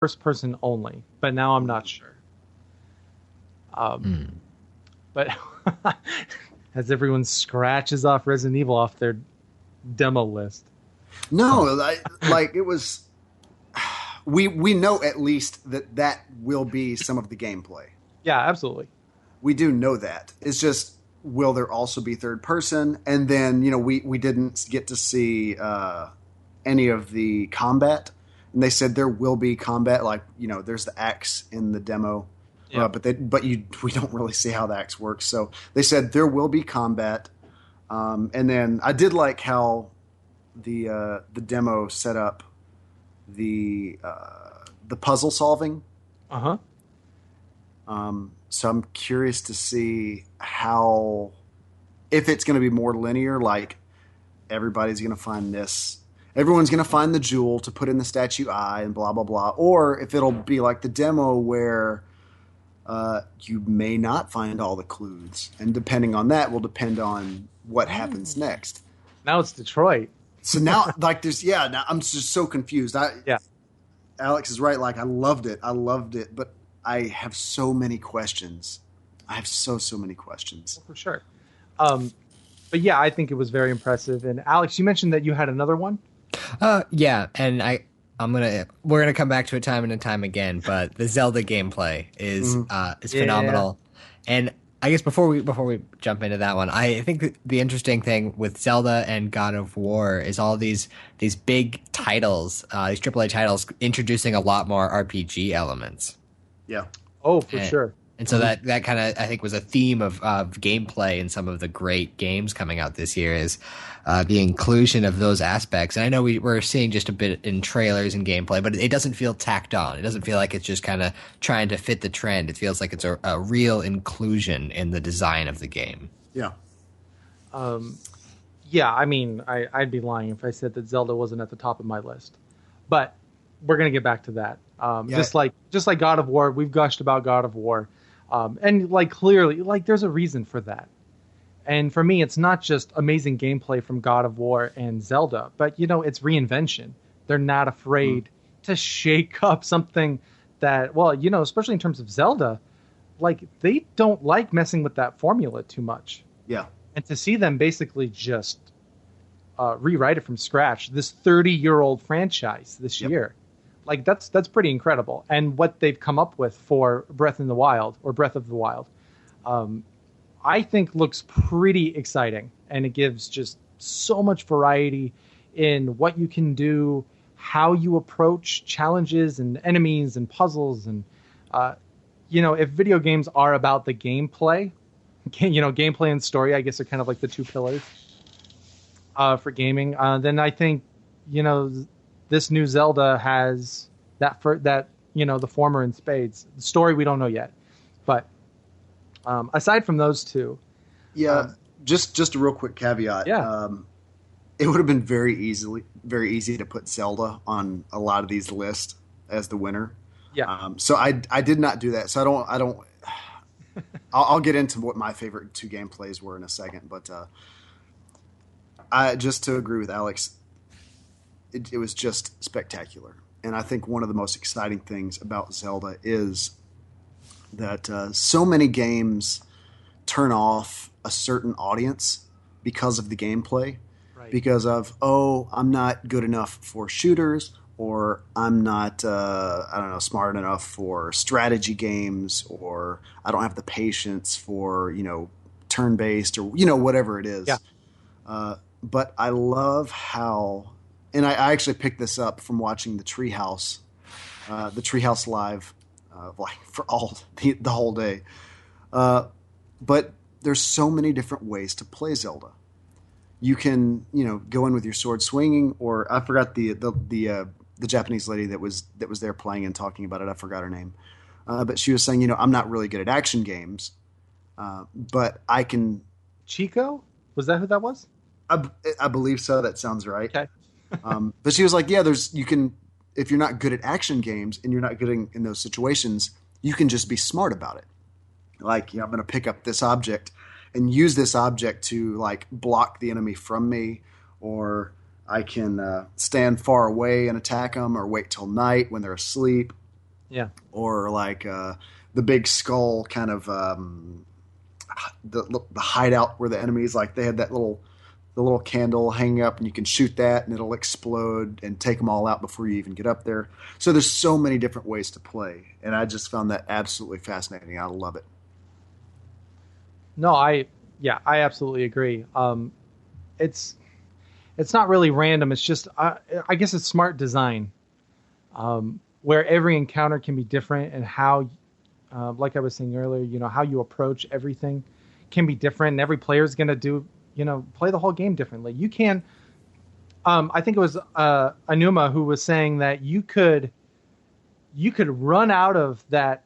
first person only, but now I'm not sure. But as everyone scratches off Resident Evil off their demo list. No, like it was. We know at least that will be some of the gameplay. Yeah, absolutely. We do know that. It's just, will there also be third person? And then, we didn't get to see any of the combat. And they said there will be combat. Like, there's the axe in the demo. Yeah. We don't really see how the axe works. So they said there will be combat. And then I did like how the demo set up the puzzle solving. Uh-huh. So I'm curious to see if it's going to be more linear, like everybody's going to find this. Everyone's going to find the jewel to put in the statue eye and blah, blah, blah. Or if it'll be like the demo where you may not find all the clues. And depending on that will depend on what happens next. Now it's Detroit. So now, now I'm just so confused. Alex is right. Like, I loved it, but I have so many questions. I have so many questions. For sure. But yeah, I think it was very impressive. And Alex, you mentioned that you had another one. Yeah, and we're gonna come back to it time and time again. But the Zelda gameplay is phenomenal. And I guess before we jump into that one, I think the interesting thing with Zelda and God of War is all these big titles, these AAA titles, introducing a lot more RPG elements. Yeah. Oh, for sure. And so that kind of, I think, was a theme of gameplay in some of the great games coming out this year, is the inclusion of those aspects. And I know we're seeing just a bit in trailers and gameplay, but it doesn't feel tacked on. It doesn't feel like it's just kind of trying to fit the trend. It feels like it's a real inclusion in the design of the game. Yeah. Yeah, I mean, I'd be lying if I said that Zelda wasn't at the top of my list. But we're going to get back to that. Just like God of War, we've gushed about God of War. And clearly, there's a reason for that. And for me, it's not just amazing gameplay from God of War and Zelda, but it's reinvention. They're not afraid to shake up something that, especially in terms of Zelda, they don't like messing with that formula too much. Yeah. And to see them basically just rewrite it from scratch, this 30-year-old franchise this year. That's pretty incredible. And what they've come up with for Breath of the Wild, I think looks pretty exciting. And it gives just so much variety in what you can do, how you approach challenges and enemies and puzzles. And, if video games are about the gameplay, gameplay and story, I guess, are kind of like the two pillars for gaming, then I think, this new Zelda has the former in spades. The story we don't know yet, but aside from those two, just a real quick caveat. It would have been very easy to put Zelda on a lot of these lists as the winner. So I did not do that. So I don't. I'll get into what my favorite two gameplays were in a second, but I just to agree with Alex. It was just spectacular. And I think one of the most exciting things about Zelda is that so many games turn off a certain audience because of the gameplay. Right. Because of, I'm not good enough for shooters, or I'm not, smart enough for strategy games, or I don't have the patience for, turn-based, or, whatever it is. Yeah. But I love how... And I actually picked this up from watching the Treehouse Live, for the whole day. But there's so many different ways to play Zelda. You can, go in with your sword swinging, or I forgot the Japanese lady that was there playing and talking about it. I forgot her name, but she was saying, I'm not really good at action games, but I can. Chico, was that who that was? I believe so. That sounds right. Okay. But she was like, you can, if you're not good at action games and you're not good in those situations, you can just be smart about it. Like, I'm going to pick up this object and use this object to block the enemy from me, or I can stand far away and attack them, or wait till night when they're asleep. Yeah. Or like the big skull kind of the hideout where the enemies, like they had the little candle hanging up and you can shoot that and it'll explode and take them all out before you even get up there. So there's so many different ways to play, and I just found that absolutely fascinating. I love it. No, I absolutely agree. It's not really random. It's just I guess it's smart design, where every encounter can be different, and how, like I was saying earlier, how you approach everything can be different, and every player is going to play the whole game differently. You can, I think it was Anuma who was saying that you could run out of that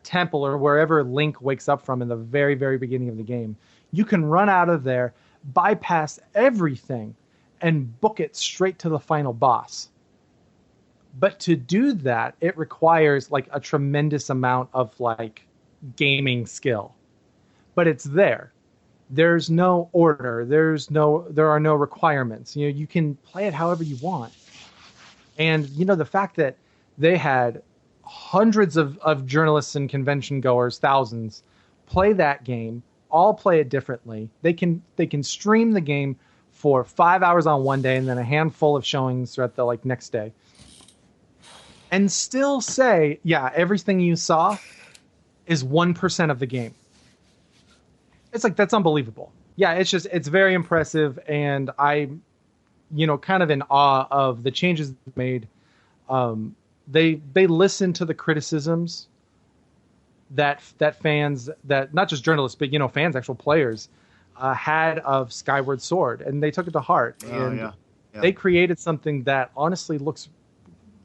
temple or wherever Link wakes up from in the very, very beginning of the game. You can run out of there, bypass everything, and book it straight to the final boss. But to do that, it requires like a tremendous amount of like gaming skill. But it's there. There's no order. There are no requirements. You can play it however you want. And the fact that they had hundreds of journalists and convention goers, thousands, play that game, all play it differently. They can stream the game for 5 hours on one day and then a handful of showings throughout the next day. And still say, yeah, everything you saw is 1% of the game. It's like, that's unbelievable. Yeah, it's very impressive, and I'm, kind of in awe of the changes made. They listen to the criticisms that fans, that not just journalists, but fans, actual players, had of Skyward Sword, and they took it to heart. And they created something that honestly looks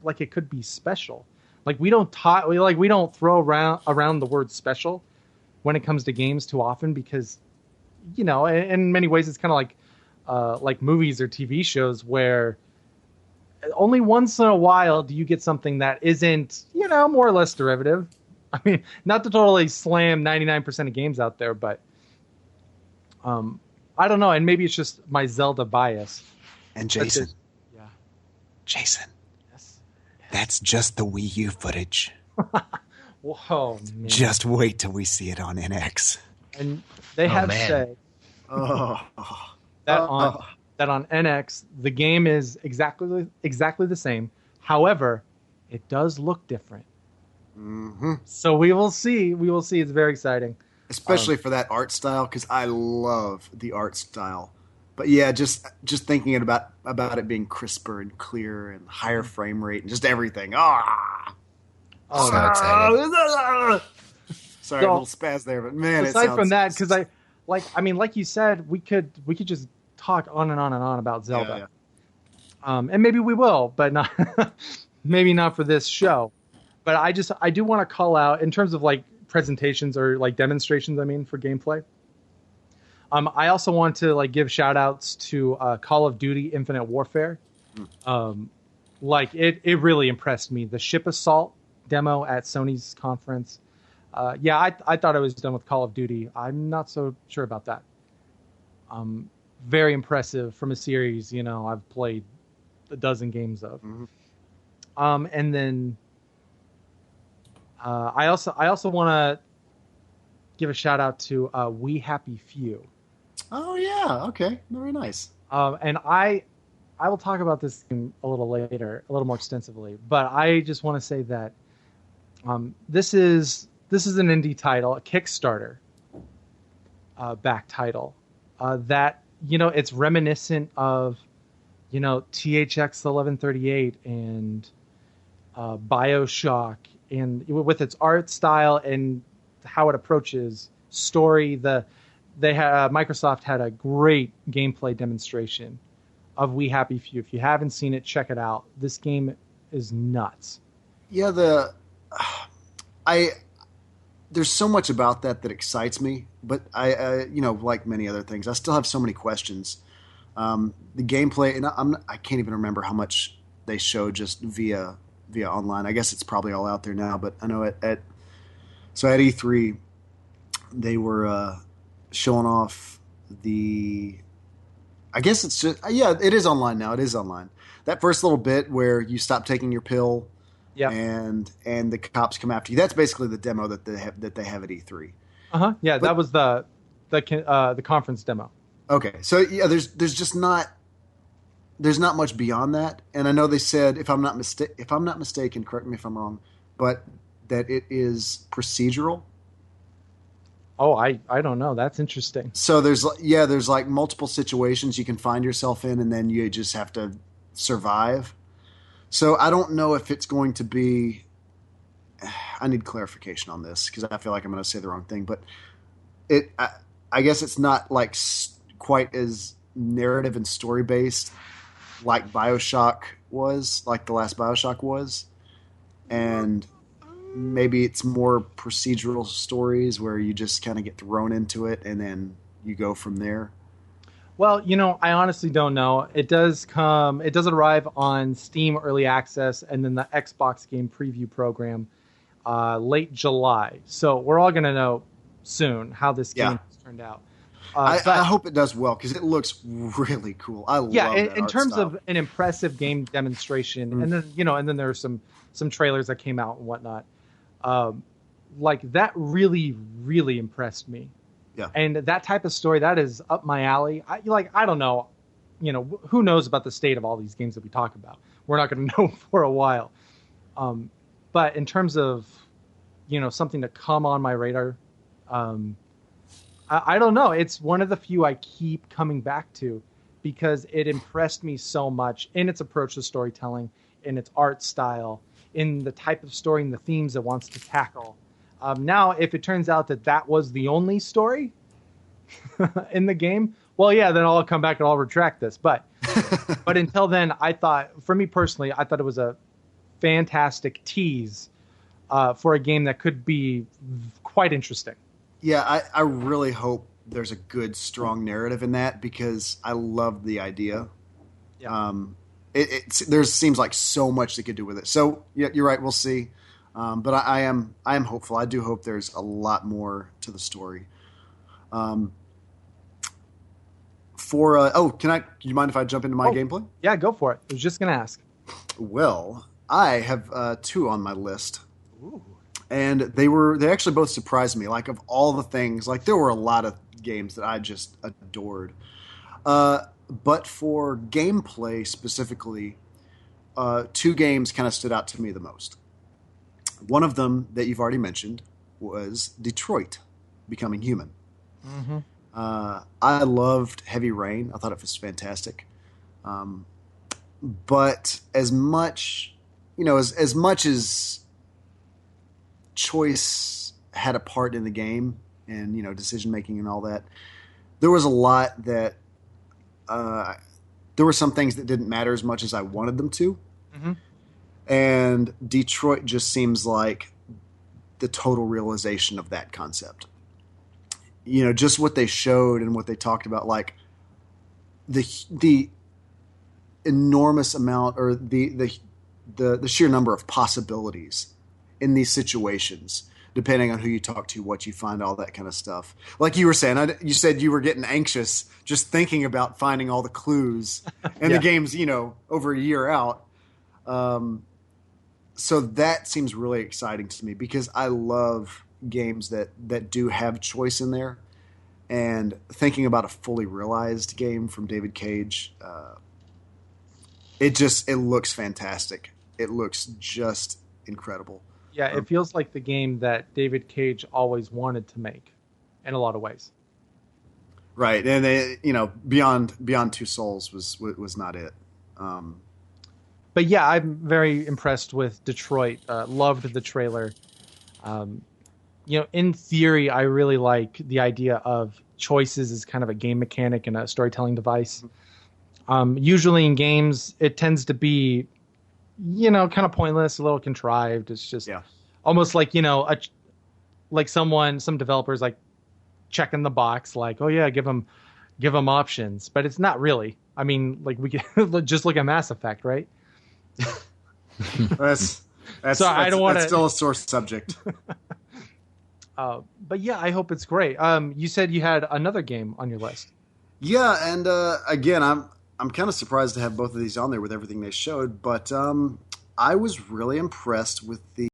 like it could be special. Like we don't throw around the word special when it comes to games too often, because in many ways it's kind of like movies or TV shows where only once in a while do you get something that isn't more or less derivative. I mean, not to totally slam 99% of games out there, but I don't know, and maybe it's just my Zelda bias. And Jason, Jason, yes, that's just the Wii U footage. Whoa, man. Just wait till we see it on NX. And they have said that on NX the game is exactly the same. However, it does look different. Mm-hmm. So we will see. It's very exciting, especially for that art style, because I love the art style. But yeah, just thinking about it being crisper and clearer and higher frame rate and just everything. So excited. Sorry, a little spaz there, but man, aside from that, because like you said, we could just talk on and on and on about Zelda, and maybe we will, but not maybe not for this show. But I do want to call out in terms of like presentations or like demonstrations. I mean, for gameplay. I also want to like give shout outs to Call of Duty Infinite Warfare. Like it really impressed me. The ship assault demo at Sony's conference. I thought I was done with Call of Duty. I'm not so sure about that. Very impressive from a series, I've played a dozen games of. Mm-hmm. And then I also want to give a shout out to We Happy Few. Oh yeah, okay, very nice. And I will talk about this game a little later, a little more extensively. But I just want to say that this is an indie title, a Kickstarter back title that it's reminiscent of THX 1138 and BioShock, and with its art style and how it approaches story. Microsoft had a great gameplay demonstration of We Happy Few. If you haven't seen it, check it out. This game is nuts. Yeah, there's so much about that excites me, but I like many other things, I still have so many questions. The gameplay, and I can't even remember how much they showed just via online. I guess it's probably all out there now, but I know at E3 they were showing off I guess it's just it is online now. It is online. That first little bit where you stop taking your pill Yeah. And the cops come after you. That's basically the demo that they have at E3. Yeah, that was the conference demo. Okay, so yeah, there's not much beyond that, and I know they said, if I'm not mistaken, correct me if I'm wrong, but that it is procedural. Oh, I don't know. That's interesting. So there's like multiple situations you can find yourself in, and then you just have to survive. So I don't know if it's going to be. I need clarification on this because I feel like I'm going to say the wrong thing, but I guess it's not like quite as narrative and story based like BioShock was, like the last BioShock was, and maybe it's more procedural stories where you just kind of get thrown into it and then you go from there. Well, I honestly don't know. It does arrive on Steam Early Access and then the Xbox Game Preview Program late July. So we're all going to know soon how this game has turned out. I hope it does well because it looks really cool. I love that in terms style. of an impressive game demonstration, and then there are some trailers that came out and whatnot. Like that really, really impressed me. Yeah, and that type of story that is up my alley. I don't know, who knows about the state of all these games that we talk about. We're not going to know for a while. But in terms of something to come on my radar. I don't know. It's one of the few I keep coming back to because it impressed me so much in its approach to storytelling, in its art style, in the type of story and the themes it wants to tackle. Now, if it turns out that was the only story in the game, well, yeah, then I'll come back and I'll retract this. But until then, for me personally, I thought it was a fantastic tease for a game that could be quite interesting. Yeah, I really hope there's a good, strong narrative in that because I love the idea. Yeah. There seems like so much they could do with it. So yeah, you're right. We'll see. But I am hopeful. I do hope there's a lot more to the story. Do you mind if I jump into my gameplay? Yeah, go for it. I was just going to ask. Well, I have 2 on my list. Ooh. And they actually both surprised me. Like, of all the things, like there were a lot of games that I just adored. But for gameplay specifically, 2 games kind of stood out to me the most. One of them that you've already mentioned was Detroit: Becoming Human. Mm-hmm. I loved Heavy Rain. I thought it was fantastic. But as much as choice had a part in the game and decision making and all that, there was a lot that there were some things that didn't matter as much as I wanted them to. Mm-hmm. And Detroit just seems like the total realization of that concept. Just what they showed and what they talked about, like the enormous amount or the sheer number of possibilities in these situations, depending on who you talk to, what you find, all that kind of stuff. Like you were saying, you said you were getting anxious just thinking about finding all the clues, and the game's, over a year out. So that seems really exciting to me because I love games that do have choice in there. And thinking about a fully realized game from David Cage, it looks fantastic. It looks just incredible. Yeah, it feels like the game that David Cage always wanted to make in a lot of ways. Right. And Beyond Two Souls was not it. But yeah, I'm very impressed with Detroit. Loved the trailer. In theory, I really like the idea of choices as kind of a game mechanic and a storytelling device. Usually in games, it tends to be, kind of pointless, a little contrived. It's just almost like, some developers like checking the box, like, oh yeah, give them options, but it's not really. I mean, like we can just look at Mass Effect, right? That's still a sore subject. But yeah, I hope it's great. You said you had another game on your list. Yeah, and again, I'm kind of surprised to have both of these on there with everything they showed. But I was really impressed with the